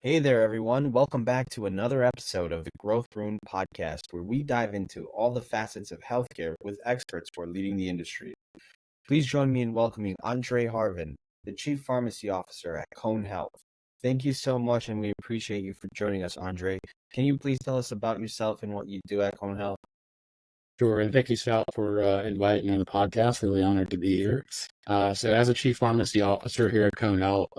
Hey there, everyone. Welcome back to another episode of the Growth Room podcast, where we dive into all the facets of healthcare with experts who are leading the industry. Please join me in welcoming Andre Harvin, the Chief Pharmacy Officer at Cone Health. Thank you so much, and we appreciate you for joining us, Andre. Can you please tell us about yourself and what you do at Cone Health? Sure, and thank you, Sal, for inviting me on the podcast. Really honored to be here. So, as a chief pharmacy officer here at Cornell,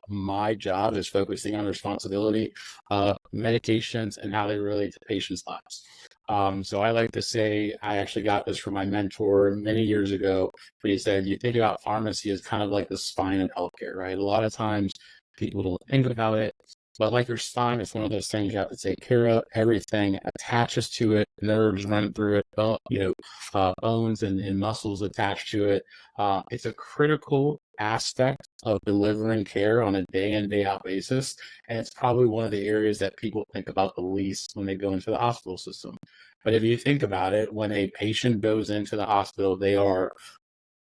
my job is focusing on responsibility, medications, and how they relate to patients' lives. So, I like to say I actually got this from my mentor many years ago. But he said, you think about pharmacy as kind of like the spine of healthcare, right? A lot of times people don't think about it. But like your spine, it's one of those things you have to take care of. Everything attaches to it, nerves run through it, bones and muscles attached to it. It's a critical aspect of delivering care on a day in, day out basis. And it's probably one of the areas that people think about the least when they go into the hospital system. But if you think about it, when a patient goes into the hospital, they are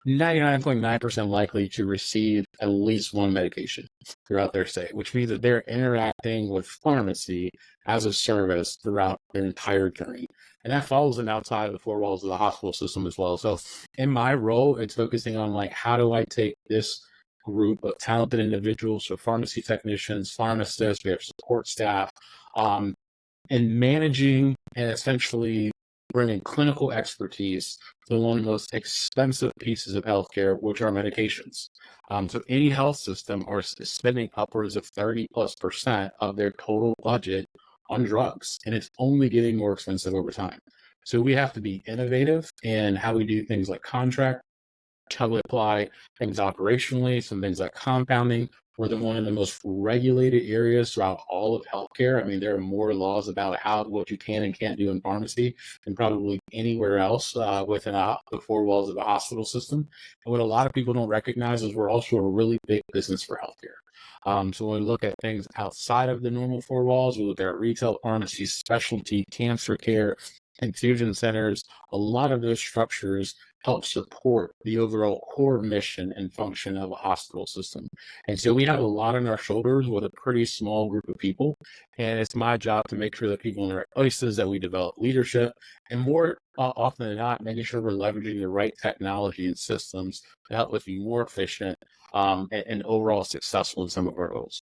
99.9% likely to receive at least one medication throughout their stay, which means that they're interacting with pharmacy as a service throughout their entire journey. And that falls in outside of the four walls of the hospital system as well. So in my role, it's focusing on like, how do I take this group of talented individuals, so pharmacy technicians, pharmacists, we have support staff, um, and managing and essentially bringing clinical expertise to one of the most expensive pieces of healthcare, which are medications. So any health system are spending upwards of 30+% of their total budget on drugs, and it's only getting more expensive over time. So we have to be innovative in how we do things like contract, how we apply things operationally, some things like compounding. We're one of the most regulated areas throughout all of healthcare. I mean, there are more laws about what you can and can't do in pharmacy than probably anywhere else within the four walls of the hospital system. And what a lot of people don't recognize is we're also a really big business for healthcare. So when we look at things outside of the normal four walls, we look at retail pharmacies, specialty, cancer care, infusion centers. A lot of those structures help support the overall core mission and function of a hospital system. And so we have a lot on our shoulders with a pretty small group of people. And it's my job to make sure that people in the right places, that we develop leadership, and more often than not, making sure we're leveraging the right technology and systems to help us be more efficient and overall successful in some of our goals.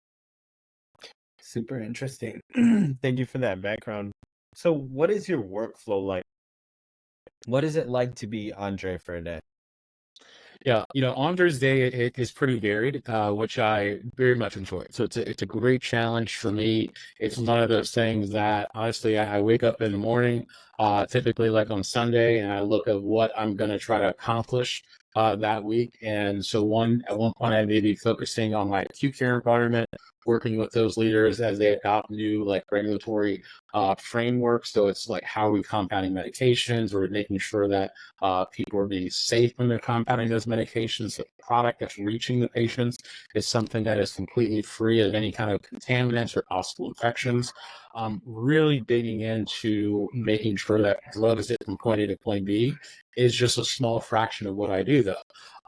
Super interesting. Thank you for that background. So, what is your workflow like? What is it like to be Andre for a day? Yeah, Andre's Day it is pretty varied, which I very much enjoy. So it's a great challenge for me. It's one of those things that honestly I wake up in the morning, typically like on Sunday, and I look at what I'm going to try to accomplish that week. And so at one point I may be focusing on my acute care environment, working with those leaders as they adopt new like regulatory frameworks. So it's like how are we compounding medications, or making sure that people are being safe when they're compounding those medications. The product that's reaching the patients is something that is completely free of any kind of contaminants or possible infections. Really digging into making sure that drugs get from point A to point B is just a small fraction of what I do, though.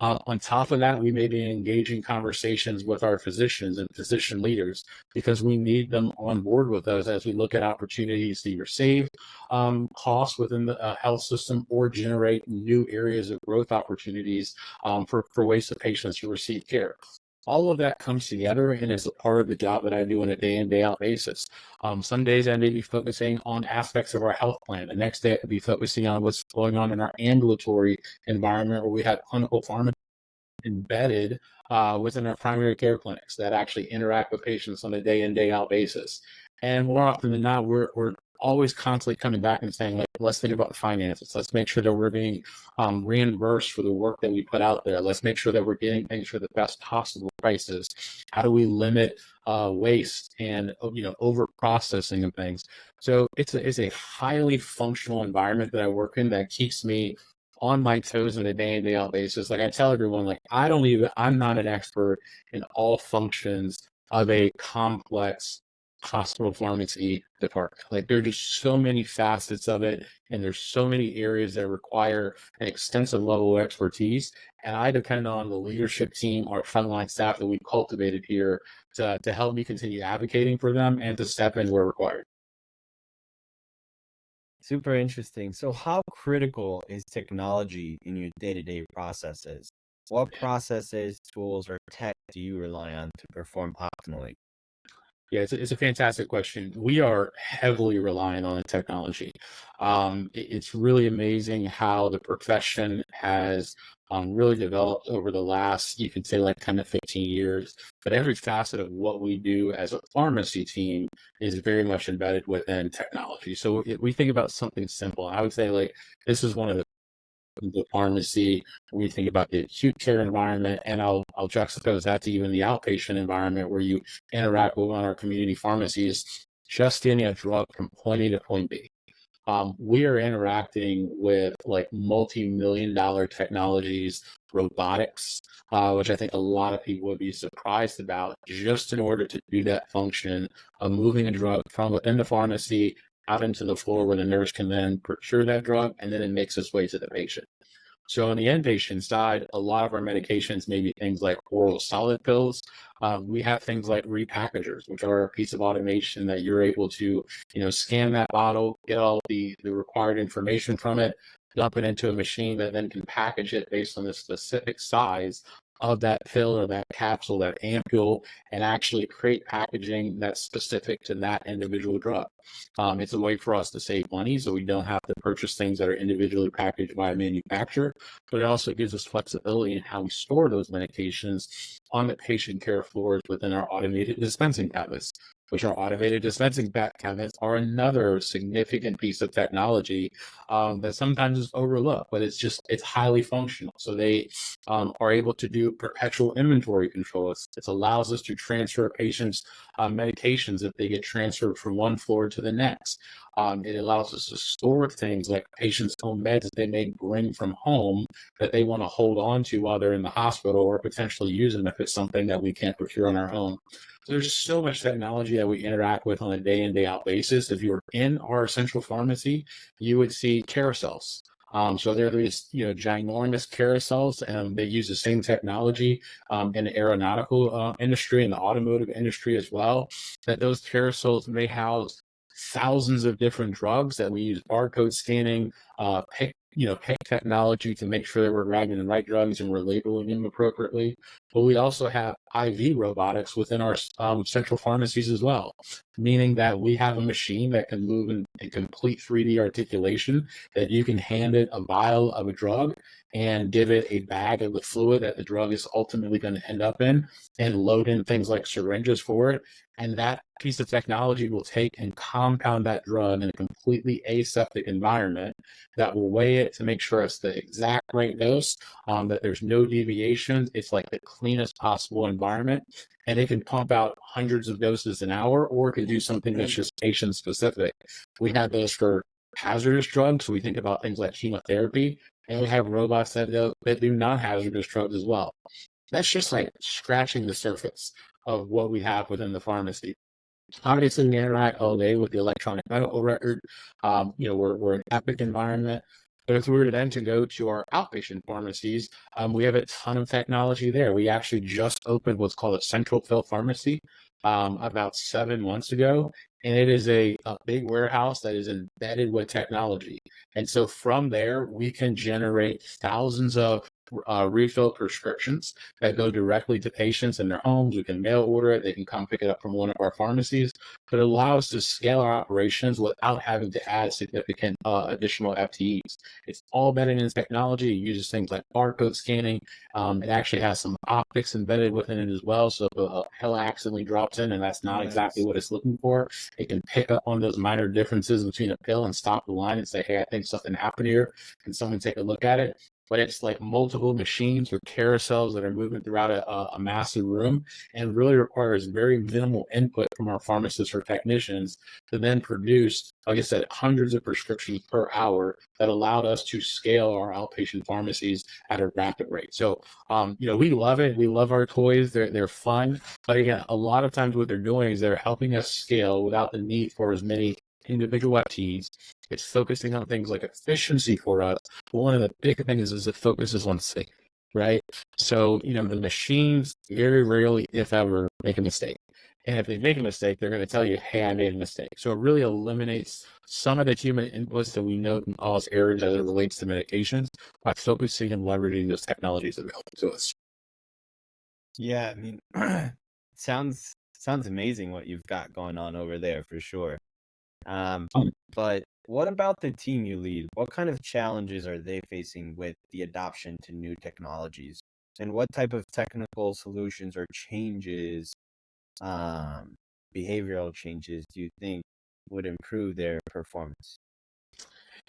On top of that, we may be engaging conversations with our physicians and physician leaders because we need them on board with us as we look at opportunities to either save costs within the health system or generate new areas of growth opportunities for ways that patients to receive care. All of that comes together and is a part of the job that I do on a day in, day out basis. Some days I may be focusing on aspects of our health plan. The next day I could be focusing on what's going on in our ambulatory environment, where we have clinical pharmacy embedded within our primary care clinics that actually interact with patients on a day in, day out basis. And more often than not, we're always constantly coming back and saying, like, let's think about the finances. Let's make sure that we're being reimbursed for the work that we put out there. Let's make sure that we're getting things for the best possible prices. How do we limit waste and over processing and things? So it's a highly functional environment that I work in that keeps me on my toes on a day in, day out basis. Like I tell everyone, like I'm not an expert in all functions of a complex hospital pharmacy department. Like there are just so many facets of it, and there's so many areas that require an extensive level of expertise. And I depend on the leadership team, our frontline staff that we've cultivated here to help me continue advocating for them and to step in where required. Super interesting. So, how critical is technology in your day-to-day processes? What processes, tools, or tech do you rely on to perform optimally? Yeah, it's a fantastic question. We are heavily reliant on the technology. It's really amazing how the profession has really developed over the last, you could say, like 10 to 15 years. But every facet of what we do as a pharmacy team is very much embedded within technology. So if we think about something simple, I would say like this is one of the pharmacy, when you think about the acute care environment, and I'll juxtapose that to even the outpatient environment where you interact with one of our community pharmacies, just getting a drug from point A to point B. We are interacting with like multi-million dollar technologies, robotics, which I think a lot of people would be surprised about, just in order to do that function of moving a drug from within the pharmacy out into the floor where the nurse can then procure that drug and then it makes its way to the patient. So on the inpatient side, a lot of our medications may be things like oral solid pills. We have things like repackagers, which are a piece of automation that you're able to, scan that bottle, get all the required information from it, dump it into a machine that then can package it based on the specific size of that pill or that capsule, that ampule, and actually create packaging that's specific to that individual drug. It's a way for us to save money, so we don't have to purchase things that are individually packaged by a manufacturer, but it also gives us flexibility in how we store those medications on the patient care floors within our automated dispensing cabinets, which are automated dispensing cabinets are another significant piece of technology that sometimes is overlooked, but it's highly functional. So they are able to do perpetual inventory control. It allows us to transfer patients' medications if they get transferred from one floor to the next. It allows us to store things like patients' own meds that they may bring from home that they want to hold on to while they're in the hospital or potentially use them if it's something that we can't procure on our own. So there's so much technology that we interact with on a day in, day out basis. If you're in our central pharmacy, you would see carousels. So there are these, ginormous carousels, and they use the same technology in the aeronautical industry and the automotive industry as well. That those carousels may house thousands of different drugs that we use barcode scanning, pick technology to make sure that we're grabbing the right drugs and we're labeling them appropriately. But we also have IV robotics within our central pharmacies as well, meaning that we have a machine that can move in complete 3D articulation, that you can hand it a vial of a drug and give it a bag of the fluid that the drug is ultimately going to end up in and load in things like syringes for it. And that piece of technology will take and compound that drug in a completely aseptic environment that will weigh it to make sure it's the exact right dose, that there's no deviations. It's like the cleanest possible environment. And it can pump out hundreds of doses an hour, or it can do something that's just patient specific. We have those for hazardous drugs. So we think about things like chemotherapy, and we have robots that do non-hazardous drugs as well. That's just like scratching the surface of what we have within the pharmacy. Obviously, we interact all day with the electronic medical record. We're an epic environment. But if we were then to go to our outpatient pharmacies, we have a ton of technology there. We actually just opened what's called a central fill pharmacy about 7 months ago. And it is a big warehouse that is embedded with technology. And so from there, we can generate thousands of refill prescriptions that go directly to patients in their homes. We can mail order it. They can come pick it up from one of our pharmacies, but it allows us to scale our operations without having to add significant additional FTEs. It's all embedded in technology. It uses things like barcode scanning. It actually has some optics embedded within it as well. So if a pill accidentally drops in and that's not exactly what it's looking for, it can pick up on those minor differences between a pill and stop the line and say, hey, I think something happened here. Can someone take a look at it? but it's like multiple machines or carousels that are moving throughout a massive room, and really requires very minimal input from our pharmacists or technicians to then produce, like I said, hundreds of prescriptions per hour that allowed us to scale our outpatient pharmacies at a rapid rate. So, we love it. We love our toys. They're fun. But again, a lot of times what they're doing is they're helping us scale without the need for as many individual FTEs. It's focusing on things like efficiency for us. One of the big things is it focuses on safety, right? So, the machines very rarely, if ever, make a mistake. And if they make a mistake, they're going to tell you, hey, I made a mistake. So it really eliminates some of the human inputs that we know can cause errors as it relates to medications by focusing and leveraging those technologies available to us. Yeah, I mean, sounds amazing what you've got going on over there for sure. Um, but what about the team you lead? What kind of challenges are they facing with the adoption to new technologies? And what type of technical solutions or changes, um, behavioral changes, do you think would improve their performance?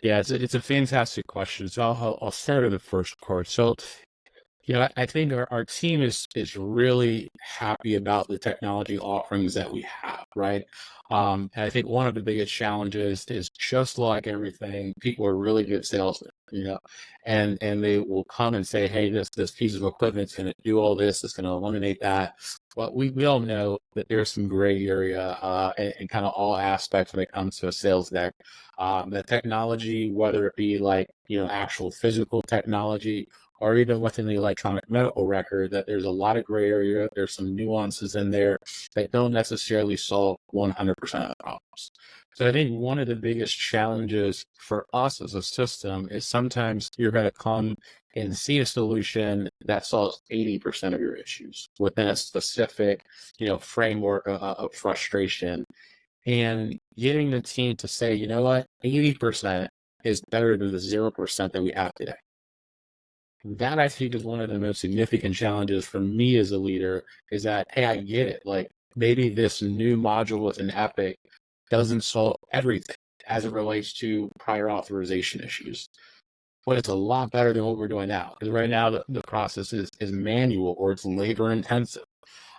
Yeah, it's a fantastic question. So I'll start with the first part. So I think our team is really happy about the technology offerings that we have, right? And I think one of the biggest challenges is just like everything, people are really good salesmen, and they will come and say, hey, this piece of equipment's going to do all this, it's going to eliminate that. But we all know that there's some gray area in kind of all aspects when it comes to a sales deck. The technology, whether it be like, actual physical technology or even within the electronic medical record, that there's a lot of gray area. There's some nuances in there that don't necessarily solve 100% of the problems. So I think one of the biggest challenges for us as a system is sometimes you're going to come and see a solution that solves 80% of your issues within a specific, framework of frustration. And getting the team to say, you know what, 80% is better than the 0% that we have today. That I think is one of the most significant challenges for me as a leader is that, hey, I get it. Like maybe this new module with an Epic doesn't solve everything as it relates to prior authorization issues, but it's a lot better than what we're doing now. Because right now the process is manual or it's labor intensive.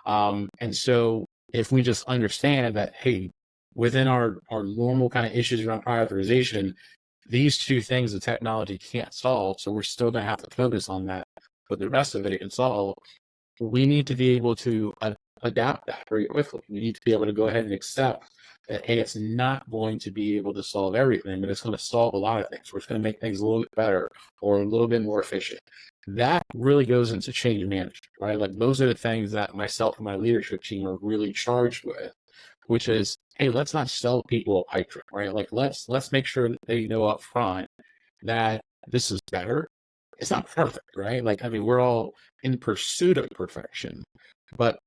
And so if we just understand that, hey, within our normal kind of issues around prior authorization, these two things the technology can't solve, so we're still going to have to focus on that, but the rest of it can solve. We need to be able to adapt that very quickly. We need to be able to go ahead and accept that, hey, it's not going to be able to solve everything, but it's going to solve a lot of things, or it's going to make things a little bit better or a little bit more efficient. That really goes into change management, right? Like those are the things that myself and my leadership team are really charged with, which is, hey, let's not sell people a pipe dream, right? Like let's make sure that they know up front that this is better. It's not perfect, right? Like, I mean, we're all in pursuit of perfection, but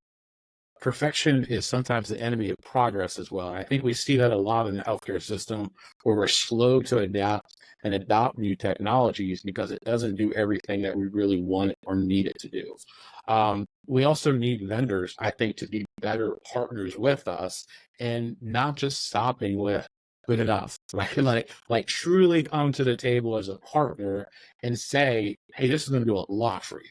perfection is sometimes the enemy of progress as well. And I think we see that a lot in the healthcare system where we're slow to adapt and adopt new technologies because it doesn't do everything that we really want or need it to do. We also need vendors, I think, to be better partners with us and not just stopping with good enough, right? Like truly come to the table as a partner and say, hey, this is going to do a lot for you.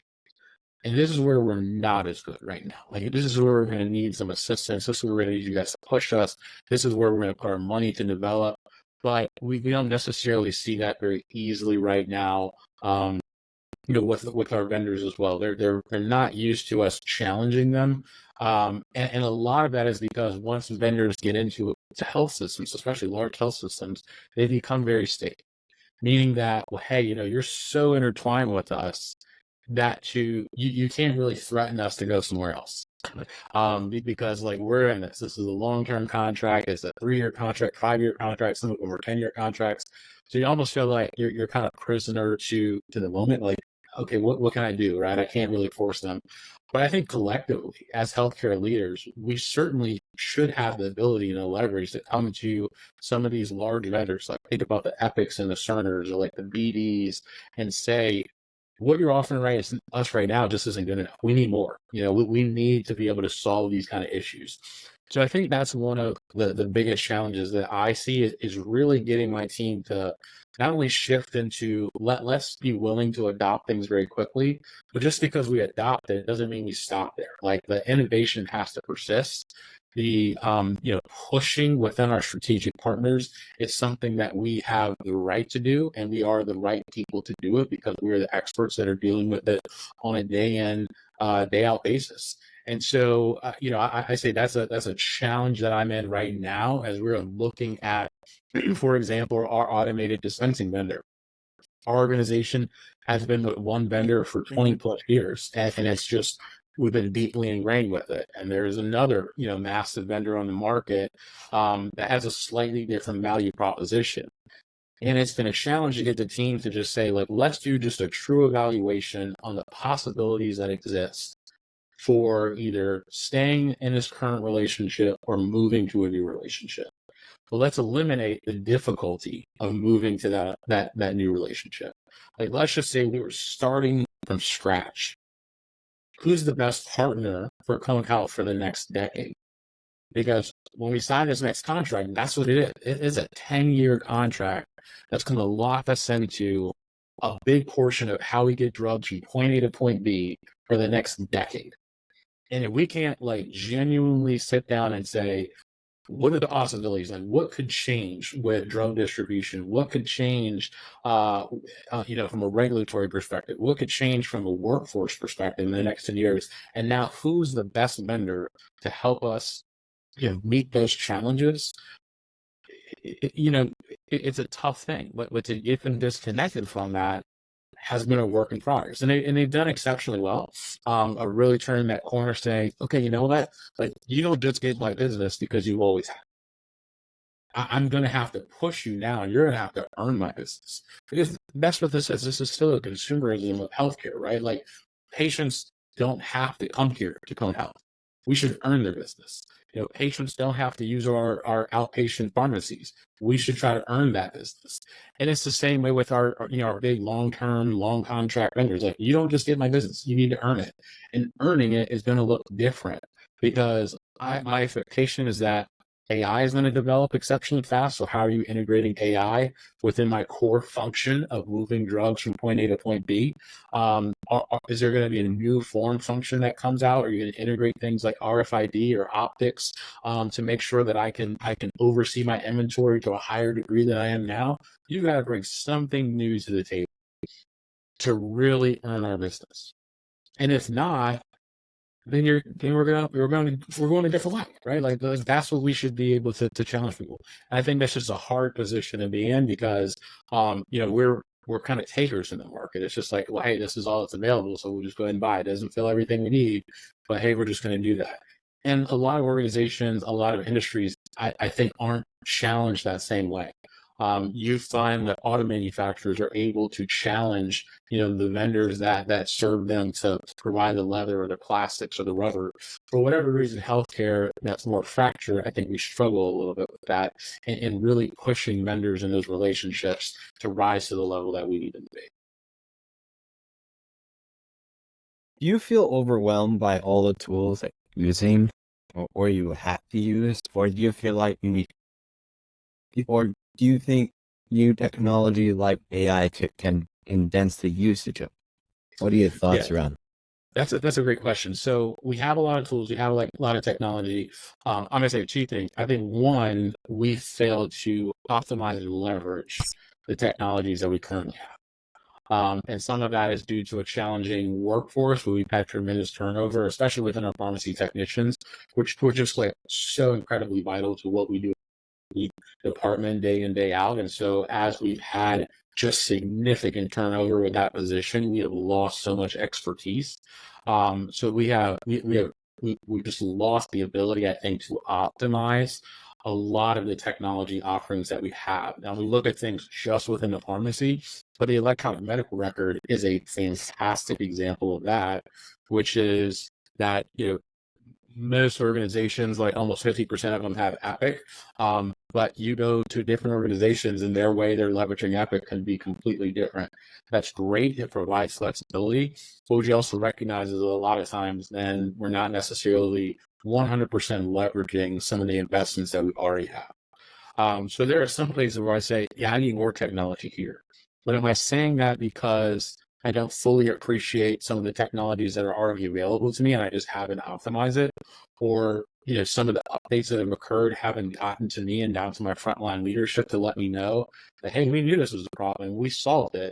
And this is where we're not as good right now. Like, this is where we're going to need some assistance. This is where we're going to need you guys to push us. This is where we're going to put our money to develop. But we don't necessarily see that very easily right now. With our vendors as well, they're not used to us challenging them, and a lot of that is because once vendors get into health systems, especially large health systems, they become very stable. Meaning that, well, hey, you're so intertwined with us that you can't really threaten us to go somewhere else. Because like we're in this is a long-term contract, it's a 3-year contract, 5-year contract, some of them are 10-year contracts. So you almost feel like you're kind of prisoner to the moment. Like, okay, what can I do, right? I can't really force them. But I think collectively, as healthcare leaders, we certainly should have the ability and the leverage to come to some of these large vendors, like think about the Epics and the Cerners or like the BDs, and say, what you're offering us right now just isn't good enough. We need more. We need to be able to solve these kind of issues. So I think that's one of the biggest challenges that I see is really getting my team to not only shift into let's be willing to adopt things very quickly, but just because we adopt it doesn't mean we stop there. Like the innovation has to persist. The pushing within our strategic partners is something that we have the right to do, and we are the right people to do it because we're the experts that are dealing with it on a day in, day out basis. And so, I say that's a challenge that I'm in right now as we're looking at, for example, our automated dispensing vendor. Our organization has been with one vendor for 20 plus years, and it's just we've been deeply ingrained with it. And there's another, massive vendor on the market that has a slightly different value proposition. And it's been a challenge to get the team to just say, like, let's do just a true evaluation on the possibilities that exist for either staying in this current relationship or moving to a new relationship. But let's eliminate the difficulty of moving to that new relationship. Like, let's just say we were starting from scratch. Who's the best partner for Cone Health for the next decade? Because when we sign this next contract, that's what it is. It is a 10-year contract that's going to lock us into a big portion of how we get drugs from point A to point B for the next decade. And if we can't like genuinely sit down and say, what are the possibilities and what could change with drug distribution? What could change, from a regulatory perspective? What could change from a workforce perspective in the next 10 years? And now who's the best vendor to help us, meet those challenges? It's a tough thing, but to get them disconnected from that has been a work in progress, and they've done exceptionally well. Of really turning that corner, saying, "Okay, you know what? Like, you don't just get my business because you always have. I'm going to have to push you now, and you're going to have to earn my business." Because that's what this is. This is still a consumerism of healthcare, right? Like, patients don't have to come here to come health. We should earn their business. Patients don't have to use our outpatient pharmacies. We should try to earn that business. And it's the same way with our big long-term, long contract vendors. Like, you don't just get my business, you need to earn it. And earning it is going to look different because my expectation is that AI is going to develop exceptionally fast. So how are you integrating AI within my core function of moving drugs from point A to point B? Is there going to be a new form function that comes out? Are you going to integrate things like RFID or optics to make sure that I can oversee my inventory to a higher degree than I am now? You got to bring something new to the table to really earn our business. And if not, then we're going a different way, right? Like that's what we should be able to challenge people. And I think that's just a hard position to be in because we're kind of takers in the market. It's just like, well, hey, this is all that's available, so we'll just go ahead and buy it. It doesn't fill everything we need, but hey, we're just going to do that. And a lot of organizations, a lot of industries, I think aren't challenged that same way. You find that auto manufacturers are able to challenge, the vendors that serve them to provide the leather or the plastics or the rubber. For whatever reason, healthcare that's more fractured, I think we struggle a little bit with that and really pushing vendors in those relationships to rise to the level that we need them to be. Do you feel overwhelmed by all the tools that you're using or you have to use? Or do you feel like you need, or do you think new technology like AI can condense the usage of it? What are your thoughts around? That's a great question. So we have a lot of tools. We have like a lot of technology. I'm gonna say two things. I think one, we failed to optimize and leverage the technologies that we currently have. And some of that is due to a challenging workforce where we've had tremendous turnover, especially within our pharmacy technicians, which were just like so incredibly vital to what we do in the department day in, day out. And so as we've had just significant turnover with that position, we have lost so much expertise. So we just lost the ability, I think, to optimize a lot of the technology offerings that we have. Now we look at things just within the pharmacy, but the electronic medical record is a fantastic example of that, which is that, most organizations, like almost 50% of them have Epic. but you go to different organizations and their way they're leveraging Epic can be completely different. That's great. It provides flexibility. But what you also recognize is a lot of times then we're not necessarily 100% leveraging some of the investments that we already have. So there are some places where I say, yeah, I need more technology here. But am I saying that because I don't fully appreciate some of the technologies that are already available to me and I just haven't optimized it? Or, some of the updates that have occurred haven't gotten to me and down to my frontline leadership to let me know that, hey, we knew this was a problem. We solved it.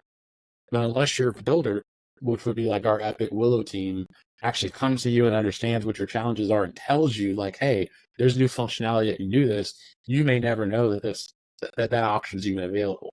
But unless your builder, which would be like our Epic Willow team, actually comes to you and understands what your challenges are and tells you, like, hey, there's new functionality that can do this, you may never know that option is even available.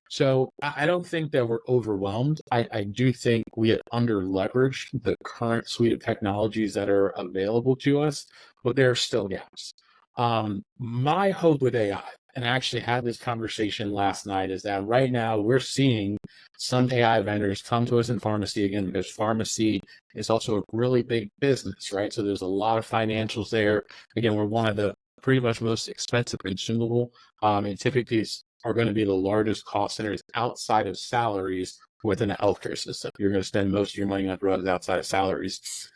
So I don't think that we're overwhelmed. I do think we have under leveraged the current suite of technologies that are available to us, but there are still gaps. My hope with AI, and I actually had this conversation last night, is that right now we're seeing some AI vendors come to us in pharmacy again, because pharmacy is also a really big business, right? So there's a lot of financials there. Again, we're one of the pretty much most expensive consumable, and typically are going to be the largest cost centers outside of salaries within the healthcare system. You're going to spend most of your money on drugs outside of salaries.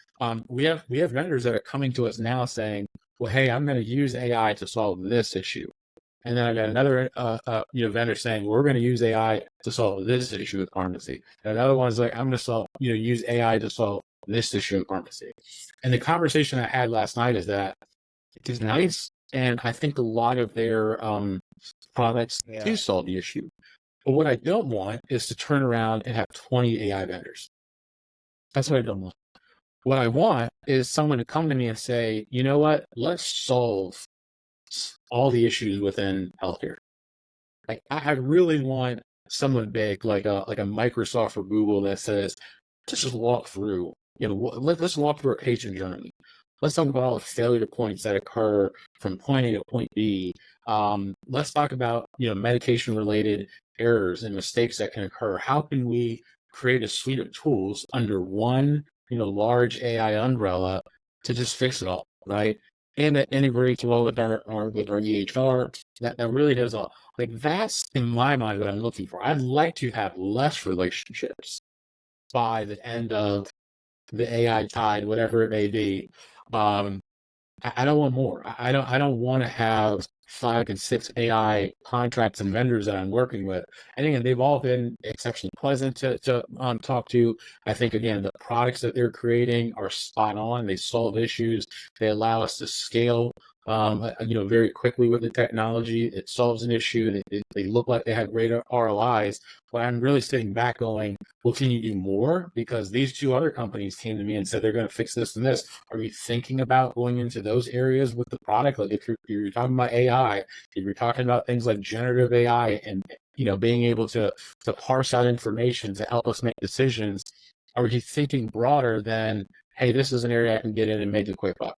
We have vendors that are coming to us now saying, well, hey, I'm going to use AI to solve this issue. And then I got another vendor saying, we're going to use AI to solve this issue with pharmacy. And another one's like, I'm going to use AI to solve this issue in pharmacy. And the conversation I had last night is that it is nice. And I think a lot of their products do solve the issue. But what I don't want is to turn around and have 20 AI vendors. That's what I don't want. What I want is someone to come to me and say, you know what, let's solve all the issues within healthcare. Like I really want someone big, like a Microsoft or Google that says, let's just walk through, let's walk through a patient journey. Let's talk about all the failure points that occur from point A to point B. Let's talk about, medication related errors and mistakes that can occur. How can we create a suite of tools under one, large AI umbrella to just fix it all, right? And that integrates well with our EHR. That really does all. Like that's in my mind what I'm looking for. I'd like to have less relationships by the end of the AI tide, whatever it may be. I don't want more. I don't want to have 5 and 6 AI contracts and vendors that I'm working with. And again, they've all been exceptionally pleasant to talk to. I think again, the products that they're creating are spot on. They solve issues. They allow us to scale very quickly with the technology. It solves an issue. They look like they have great ROIs. But I'm really sitting back going, well, can you do more? Because these 2 other companies came to me and said they're going to fix this and this. Are you thinking about going into those areas with the product? Like if you're talking about AI, if you're talking about things like generative AI and being able to parse out information to help us make decisions, are you thinking broader than, hey, this is an area I can get in and make a quick buck?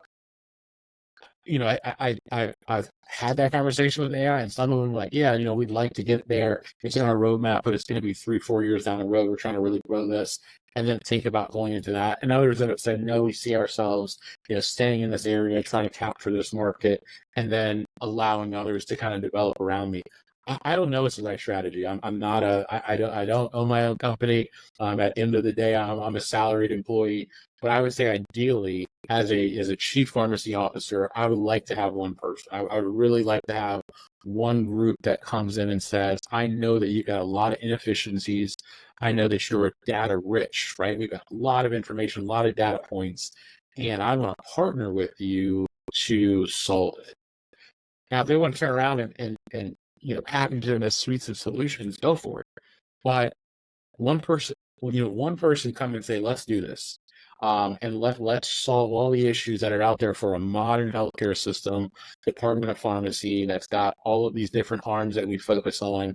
I've had that conversation with AI, and some of them are like, yeah, we'd like to get there. It's in our roadmap, but it's going to be 3-4 years down the road. We're trying to really grow this, and then think about going into that. And others that have said, no, we see ourselves, staying in this area, trying to capture this market, and then allowing others to kind of develop around me. I don't know it's the right strategy. I'm not I don't own my own company. At the end of the day, I'm a salaried employee. But I would say ideally, as a chief pharmacy officer, I would like to have one person. I would really like to have one group that comes in and says, I know that you've got a lot of inefficiencies. I know that you're data rich, right? We've got a lot of information, a lot of data points, and I want to partner with you to solve it. Now, if they want to turn around and package them as suites of solutions, go for it. But one person come and say, let's do this. And let's solve all the issues that are out there for a modern healthcare system, Department of Pharmacy, that's got all of these different arms that we focus on.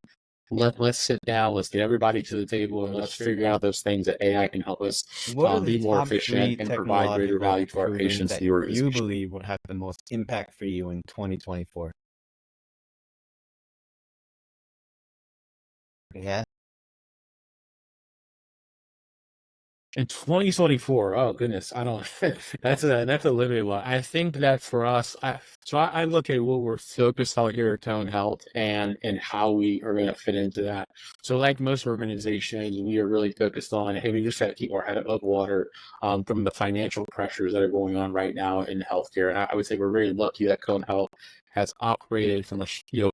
Let's sit down, let's get everybody to the table, and let's figure out those things that AI can help us What are the be more top 3 efficient and provide greater technological value to our improvements patients that and the you organization. believe would have the most impact for you in 2024? Yeah. In 2024, oh goodness, I don't. That's a limited one. I think that for us, I look at what we're focused on here at Tone Health and how we are going to fit into that. So, like most organizations, we are really focused on, hey, we just got to keep our head above water from the financial pressures that are going on right now in healthcare. And I would say we're very lucky that Tone Health has operated from a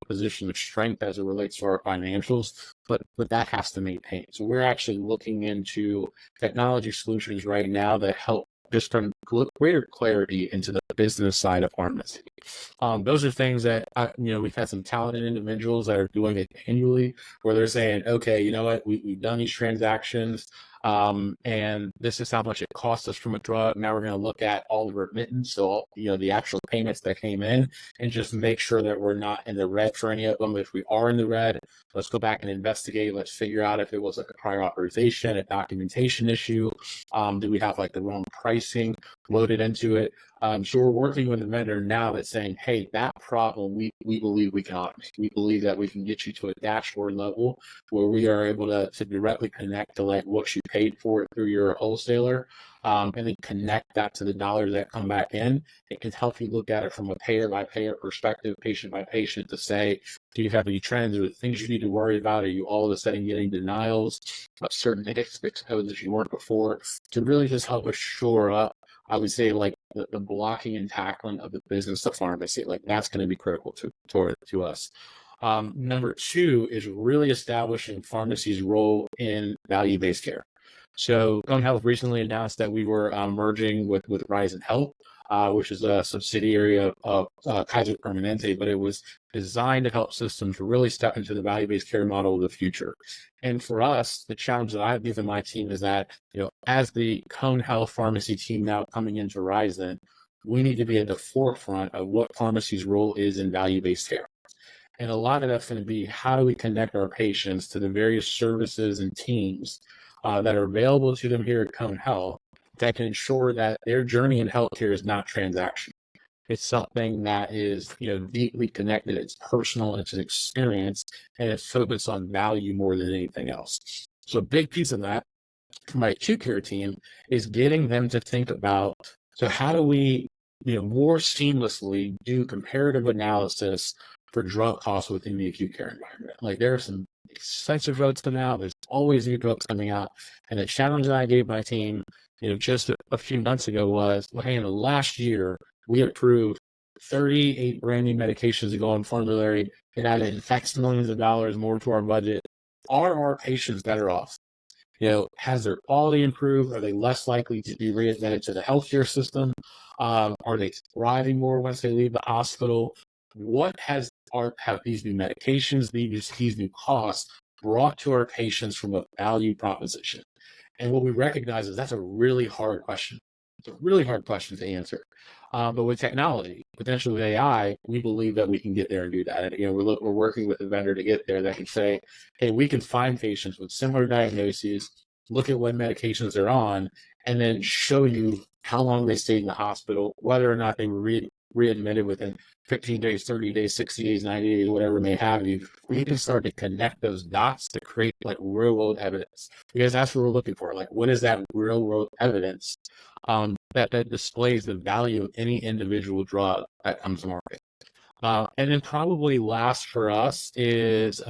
position of strength as it relates to our financials, but that has to maintain. So we're actually looking into technology solutions right now that help just turn greater clarity into the business side of pharmacy. Those are things that we've had some talented individuals that are doing it annually, where they're saying, okay, you know what, we've done these transactions, and this is how much it costs us from a drug. Now we're going to look at all the remittance, so all, the actual payments that came in, and just make sure that we're not in the red for any of them. If we are in the red, let's go back and investigate. Let's figure out if it was like a prior authorization, a documentation issue. Do we have like the wrong pricing loaded into it? So we're working with a vendor now that's saying, hey, that problem we believe we can automate. We believe that we can get you to a dashboard level where we are able to directly connect to like what you paid for it through your wholesaler, and then connect that to the dollars that come back in. It can help you look at it from a payer by payer perspective, patient by patient, to say, do you have any trends or things you need to worry about? Are you all of a sudden getting denials of certain HICS codes that you weren't before? To really just help us shore up, I would say, like the blocking and tackling of the business of pharmacy. Like that's going to be critical to us. Number two is really establishing pharmacy's role in value-based care. So Cone Health recently announced that we were merging with Horizon Health, which is a subsidiary of Kaiser Permanente, but it was designed to help systems really step into the value-based care model of the future. And for us, the challenge that I've given my team is that, as the Cone Health pharmacy team now coming into Horizon, we need to be at the forefront of what pharmacy's role is in value-based care. And a lot of that's going to be, how do we connect our patients to the various services and teams that are available to them here at Cone Health that can ensure that their journey in healthcare is not transactional. It's something that is, deeply connected. It's personal, it's an experience, and it's focused on value more than anything else. So a big piece of that for my acute care team is getting them to think about, so how do we, more seamlessly do comparative analysis for drug costs within the acute care environment. Like there are some expensive drugs coming out. There's always new drugs coming out. And the challenge that I gave my team, just a few months ago was, well, hey, in the last year, we approved 38 brand new medications to go on formulary. It added X millions of dollars more to our budget. Are our patients better off? Has their quality improved? Are they less likely to be readmitted to the healthcare system? Are they thriving more once they leave the hospital? What have these new medications, these new costs brought to our patients from a value proposition? And what we recognize is that's a really hard question. It's a really hard question to answer. But with technology, potentially with AI, we believe that we can get there and do that. And, we're working with a vendor to get there that can say, hey, we can find patients with similar diagnoses, look at what medications they're on, and then show you how long they stayed in the hospital, whether or not they were readmitted within 15 days, 30 days, 60 days, 90 days, whatever may have you. We can start to connect those dots to create like real world evidence, because that's what we're looking for. Like, what is that real world evidence that displays the value of any individual drug that comes to market? And then probably last for us is,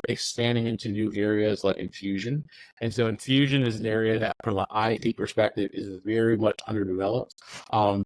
expanding into new areas like infusion. And so infusion is an area that from an IT perspective is very much underdeveloped.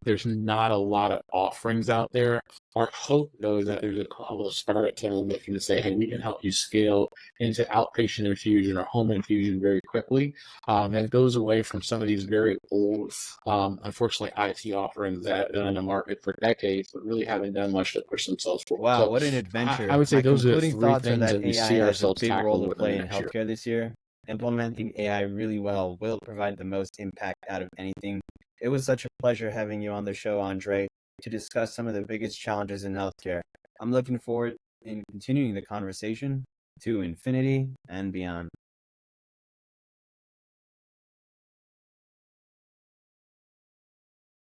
There's not a lot of offerings out there. Our hope, though, is that there's a couple of startup team that can say, hey, we can help you scale into outpatient infusion or home infusion very quickly. And it goes away from some of these very old, unfortunately, IT offerings that have been in the market for decades, but really haven't done much to push themselves forward. Wow, So what an adventure. I would say My those are the concluding three thoughts are things that that we AI see has a ourselves big role tackling to within the play in next year. healthcare this year. Implementing AI really well will provide the most impact out of anything. It was such a pleasure having you on the show, Andre, to discuss some of the biggest challenges in healthcare. I'm looking forward in continuing the conversation to infinity and beyond.